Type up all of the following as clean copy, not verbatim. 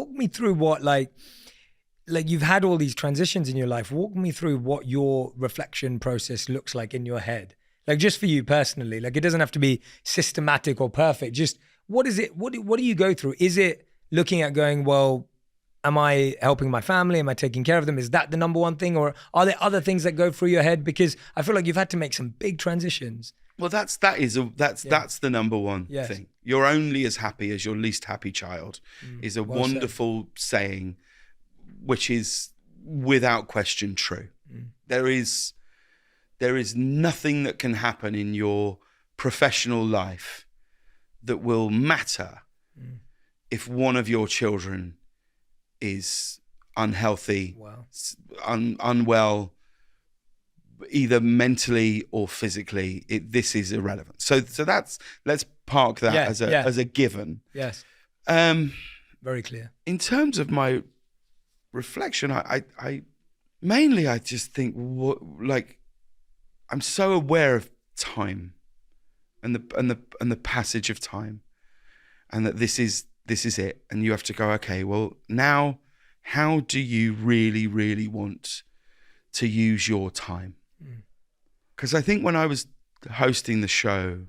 Walk me through what like you've had all these transitions in your life. Walk me through what your reflection process looks like in your head. Like just for you personally, like it doesn't have to be systematic or perfect. Just what is it? What do you go through? Is it looking at going, well, am I helping my family? Am I taking care of them? Is that the number one thing? Or are there other things that go through your head? Because I feel like you've had to make some big transitions. Well, that's the number one thing. You're only as happy as your least happy child is a wonderful saying, which is without question true. There is nothing that can happen in your professional life that will matter if one of your children is unhealthy, unwell, either mentally or physically. This is irrelevant. So let's park that as a given. Yes. Very clear. In terms of my reflection, I mainly just think I'm so aware of time and the passage of time, and that this is it, and you have to go, okay, well now how do you really, really want to use your time? Because I think when I was hosting the show,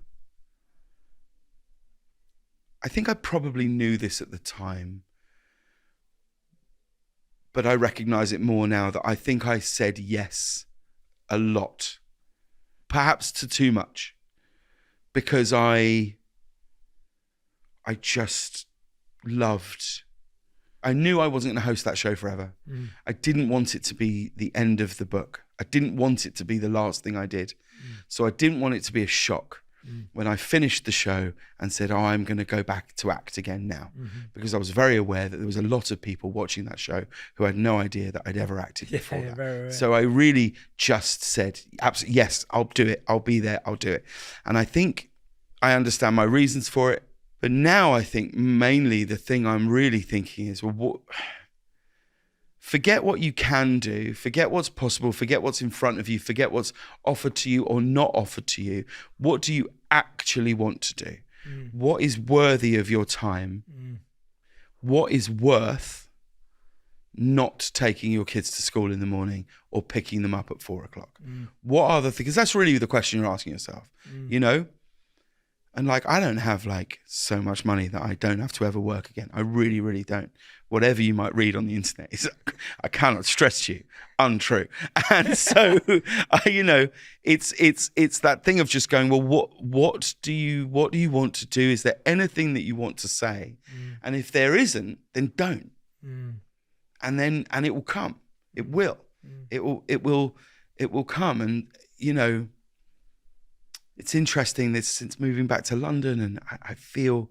I think I probably knew this at the time, but I recognize it more now that I think I said yes a lot, perhaps to too much, because I just loved, I knew I wasn't going to host that show forever. I didn't want it to be the end of the book. I didn't want it to be the last thing I did. So I didn't want it to be a shock when I finished the show and said, I'm going to go back to act again now. Because I was very aware that there was a lot of people watching that show who had no idea that I'd ever acted before that. Very so I really just said, absolutely, yes, I'll do it. I'll be there. I'll do it. And I think I understand my reasons for it. But now I think mainly the thing I'm really thinking is, well, forget what you can do, forget what's possible, forget what's in front of you, forget what's offered to you or not offered to you. What do you actually want to do? What is worthy of your time? What is worth not taking your kids to school in the morning or picking them up at 4:00? What are the things? Because that's really the question you're asking yourself, you know? And like, I don't have like so much money that I don't have to ever work again. I really, really don't. Whatever you might read on the internet is, I cannot stress to you, untrue. And so, you know, it's that thing of just going, well, what do you want to do? Is there anything that you want to say? And if there isn't, then don't. And it will come. It will. It will come. And you know, it's interesting that since moving back to London, and I feel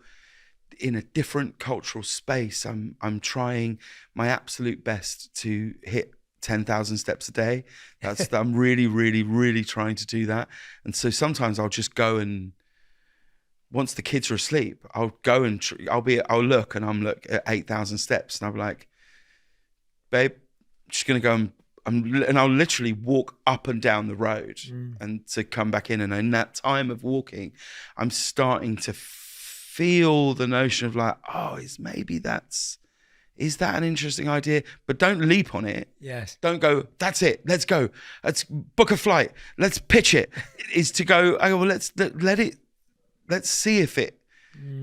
in a different cultural space, I'm trying my absolute best to hit 10,000 steps a day. I'm really, really, really trying to do that. And so sometimes I'll just go, and once the kids are asleep, I'll go and I'll look, and I'm at 8,000 steps, and I'm like, babe, I'm just gonna go and I'll literally walk up and down the road and to come back in. And in that time of walking, I'm starting to feel the notion of like, is that an interesting idea? But don't leap on it. Yes. Don't go, that's it, let's go. Let's book a flight. Let's pitch it. Is to go, well, let's see if it,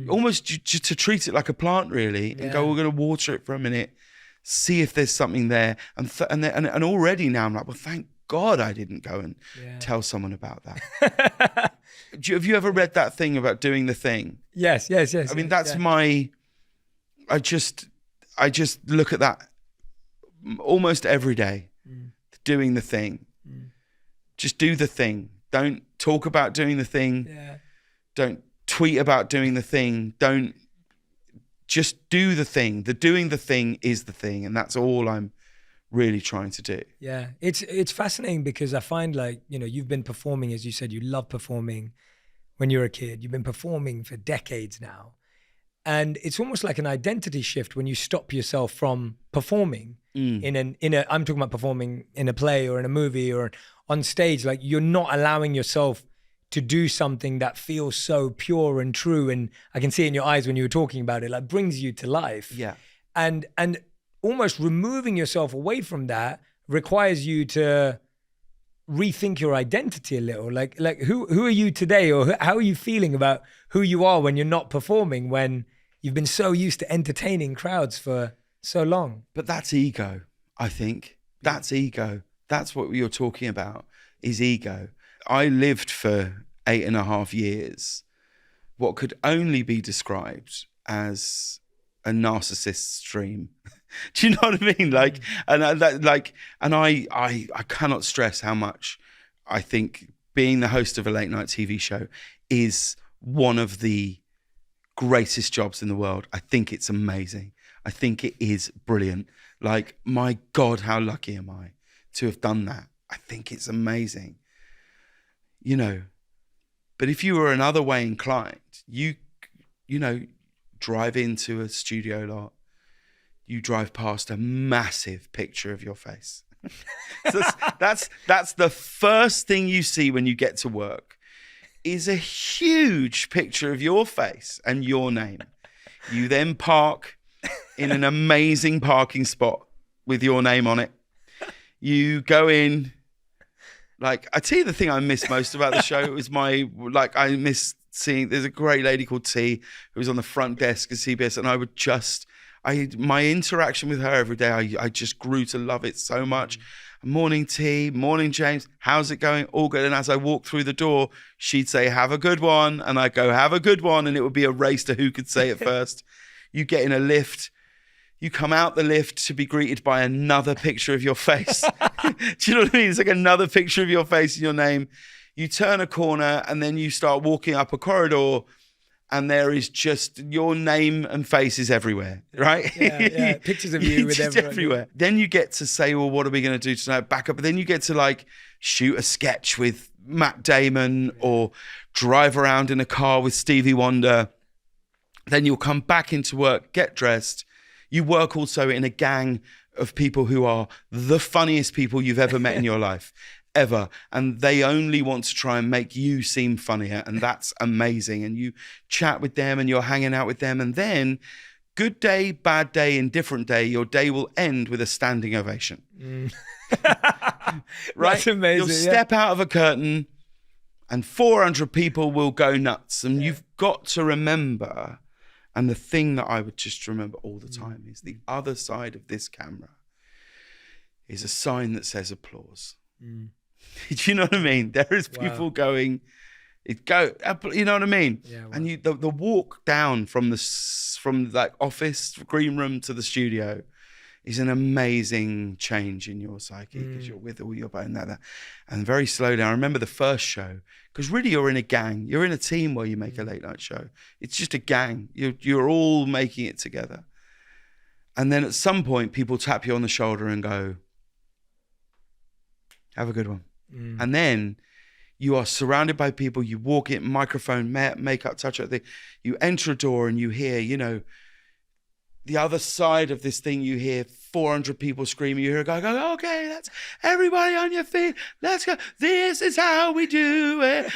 almost to treat it like a plant really, and go, we're going to water it for a minute, see if there's something there. And already now I'm like, well, thank God I didn't go and tell someone about that. Have you ever read that thing about doing the thing? Yes. I mean, that's I just look at that almost every day, doing the thing. Just do the thing. Don't talk about doing the thing. Don't tweet about doing the thing. Don't, just do the thing. The doing the thing is the thing. And that's all I'm really trying to do. Yeah. It's fascinating because I find like, you know, you've been performing, as you said, you love performing when you're a kid. You've been performing for decades now. And it's almost like an identity shift when you stop yourself from performing I'm talking about performing in a play or in a movie or on stage. Like you're not allowing yourself to do something that feels so pure and true. And I can see it in your eyes when you were talking about it, like brings you to life. Yeah. and almost removing yourself away from that requires you to rethink your identity a little. Like who are you today, or how are you feeling about who you are when you're not performing, when you've been so used to entertaining crowds for so long? But that's ego, I think. That's ego. That's what you're talking about, is ego. I lived for 8.5 years what could only be described as a narcissist's dream. Do you know what I mean? Like, and I cannot stress how much I think being the host of a late night TV show is one of the greatest jobs in the world. I think it's amazing. I think it is brilliant. Like, my God, how lucky am I to have done that? I think it's amazing. You know, but if you were another way inclined, you know, drive into a studio lot, you drive past a massive picture of your face. So that's the first thing you see when you get to work, is a huge picture of your face and your name. You then park in an amazing parking spot with your name on it. You go in. Like, I tell you the thing I miss most about the show is I miss seeing, there's a great lady called T who was on the front desk at CBS, and my interaction with her every day, I just grew to love it so much. Morning T, morning James, how's it going? All good. And as I walked through the door, she'd say, have a good one. And I'd go, have a good one. And it would be a race to who could say it first. You get in a lift. You come out the lift to be greeted by another picture of your face. Do you know what I mean? It's like another picture of your face and your name. You turn a corner and then you start walking up a corridor and there is just your name and faces everywhere, right? Yeah. Pictures of you with everywhere. Then you get to say, well, what are we going to do tonight? Back up. But then you get to like shoot a sketch with Matt Damon or drive around in a car with Stevie Wonder. Then you'll come back into work, get dressed. You work also in a gang of people who are the funniest people you've ever met in your life, ever. And they only want to try and make you seem funnier. And that's amazing. And you chat with them and you're hanging out with them. And then, good day, bad day, indifferent day, your day will end with a standing ovation. Right? That's amazing. You'll step out of a curtain and 400 people will go nuts. And you've got to remember... And the thing that I would just remember all the time is the other side of this camera is a sign that says applause. Do you know what I mean? There is people going, you know what I mean? Yeah, wow. And the walk down from like office green room to the studio is an amazing change in your psyche because you're with all your bone that. And very slowly, I remember the first show, because really you're in a gang. You're in a team where you make a late night show. It's just a gang. You're all making it together. And then at some point, people tap you on the shoulder and go, have a good one. And then you are surrounded by people. You walk in, microphone, makeup, touch up. You enter a door and you hear, you know, the other side of this thing, you hear 400 people screaming. You hear a guy go, okay, that's everybody on your feet. Let's go. This is how we do it.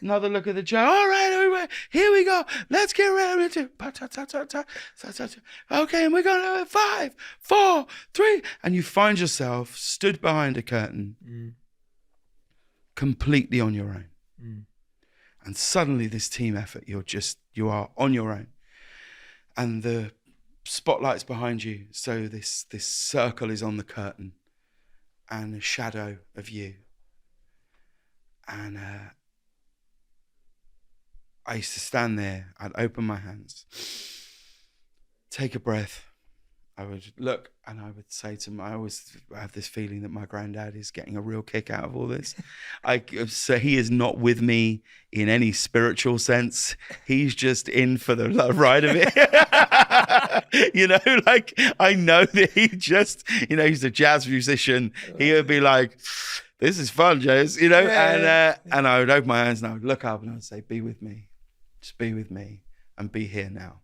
Another look at the jar. All right, everybody, here we go. Let's get ready to. Okay, and we're going to 5, 4, 3. And you find yourself stood behind a curtain, completely on your own. And suddenly this team effort, you are on your own. And the spotlight's behind you, so this circle is on the curtain and a shadow of you. And I used to stand there, I'd open my hands, take a breath, I would look and I would say to him, I always have this feeling that my granddad is getting a real kick out of all this. So he is not with me in any spiritual sense. He's just in for the ride of it. You know, like, I know that he just, you know, he's a jazz musician. He would be like, this is fun, James, you know, and I would open my hands and I would look up and I would say, be with me, just be with me and be here now.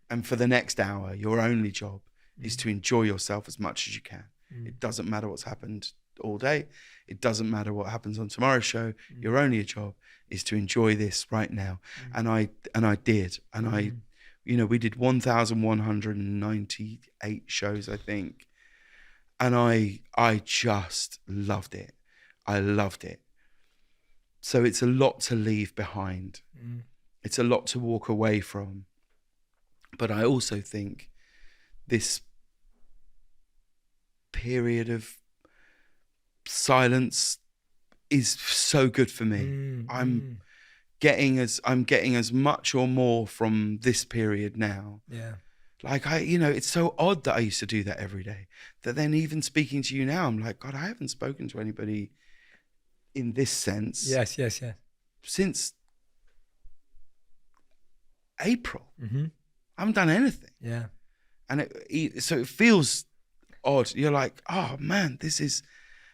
And for the next hour, your only job is to enjoy yourself as much as you can. It doesn't matter what's happened all day. It doesn't matter what happens on tomorrow's show. Your only job is to enjoy this right now. And I did. And I You know, we did 1,198 shows, I think. And I just loved it. I loved it. So it's a lot to leave behind. It's a lot to walk away from. But I also think this period of silence is so good for me. I'm getting as much or more from this period now. Yeah. Like it's so odd that I used to do that every day. That then even speaking to you now, I'm like, God, I haven't spoken to anybody in this sense. Yes. Since April. Mm-hmm. I haven't done anything. Yeah. And so it feels odd. You're like, oh man, this is,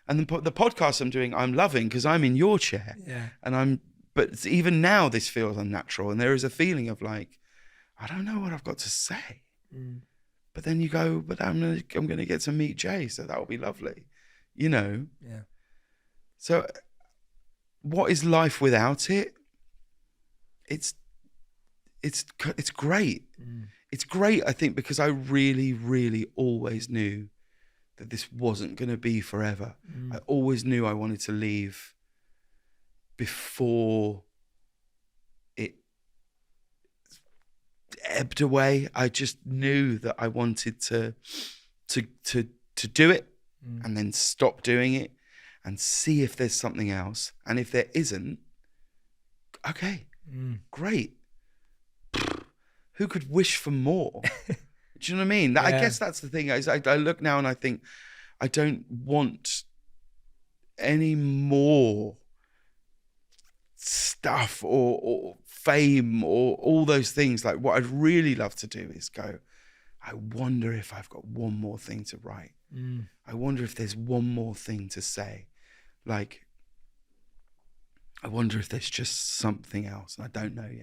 and the podcast I'm doing, I'm loving because I'm in your chair. Yeah. But even now this feels unnatural. And there is a feeling of like, I don't know what I've got to say. But then you go, but I'm going to get to meet Jay. So that will be lovely, Yeah. So what is life without it? It's great. It's great, I think, because I really, really always knew that this wasn't going to be forever. I always knew I wanted to leave before it ebbed away. I just knew that I wanted to do it and then stop doing it and see if there's something else. And if there isn't, okay, great. Who could wish for more? Do you know what I mean? I guess that's the thing. I look now and I think I don't want any more stuff or fame or all those things. Like what I'd really love to do is go, I wonder if I've got one more thing to write. I wonder if there's one more thing to say. Like, I wonder if there's just something else. I don't know yet.